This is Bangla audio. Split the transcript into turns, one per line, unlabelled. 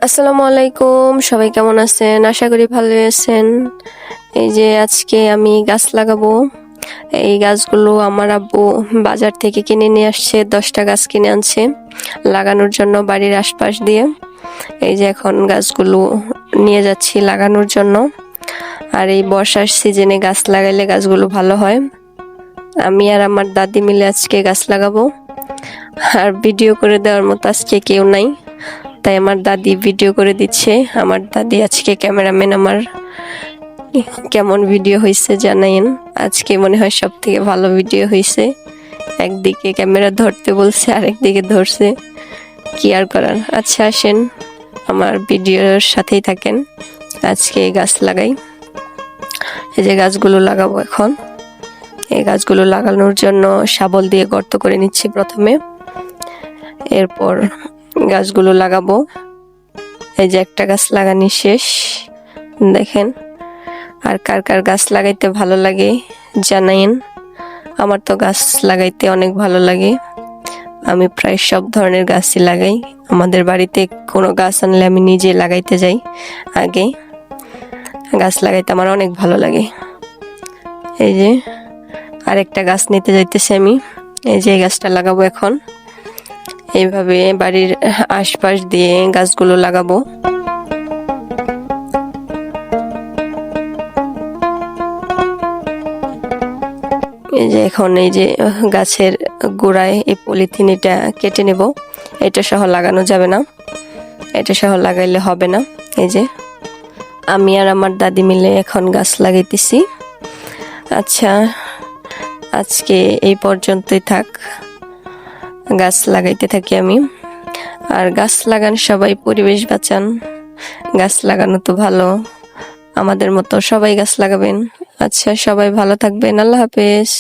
আসসালামু আলাইকুম, সবাই কেমন আছেন? আশা করি ভালো আছেন। এই যে আজকে আমি গাছ লাগাবো। এই গাছগুলো আমার আব্বু বাজার থেকে কিনে নিয়ে আসছে, 10টা গাছ কিনে আনছে লাগানোর জন্য বাড়ির আশপাশ দিয়ে। এই যে এখন গাছগুলো নিয়ে যাচ্ছি লাগানোর জন্য। আর এই বর্ষার সিজনে গাছ লাগাইলে গাছগুলো ভালো হয়। আমি আর আমার দাদি মিলে আজকে গাছ লাগাবো। আর ভিডিও করে দেওয়ার মতো আজকে কেউ নাই, তাই আমার দাদি ভিডিও করে দিচ্ছে। আমার দাদি আজকে ক্যামেরাম্যান। আমার কেমন ভিডিও হয়েছে জানাইন। আজকে মনে হয় সব থেকে ভালো ভিডিও হয়েছে। একদিকে ক্যামেরা ধরতে বলছে, আরেকদিকে ধরছে, কি আর করার। আচ্ছা আসেন আমার ভিডিওর সাথেই থাকেন। আজকে গাছ লাগাই। এই যে গাছগুলো লাগাবো এখন। এই গাছগুলো লাগানোর জন্য শাবল দিয়ে গর্ত করে নিচ্ছি প্রথমে, এরপর গাছগুলো লাগাবো। এই যে একটা গাছ লাগানি শেষ, দেখেন। আর কার কার গাছ লাগাইতে ভালো লাগে জানাইন। আমার তো গাছ লাগাইতে অনেক ভালো লাগে। আমি প্রায় সব ধরনের গাছই লাগাই। আমাদের বাড়িতে কোনো গাছ আনলে আমি নিজে লাগাইতে যাই আগে। গাছ লাগাইতে আমার অনেক ভালো লাগে। এই যে আরেকটা গাছ নিতে যাইতেছি আমি। এই যে গাছটা লাগাবো এখন। এইভাবে বাড়ির আশপাশ দিয়ে গাছগুলো লাগাবো। এই যে এখন এই যে গাছের গোড়ায় এই পলিথিন এটা কেটে নেব। এটা সহ লাগানো যাবে না, এটা সহ লাগাইলে হবে না। এই যে আমি আর আমার দাদি মিলে এখন গাছ লাগাইতেছি। আচ্ছা, আজকে এই পর্যন্তই থাক। গাছ লাগাইতে থাকি আমি। আর গাছ লাগান সবাই, পরিবেশ বাঁচান। গাছ লাগানো তো ভালো, আমাদের মতো সবাই গাছ লাগাবেন। আচ্ছা, সবাই ভালো থাকবেন। আল্লাহ হাফেজ।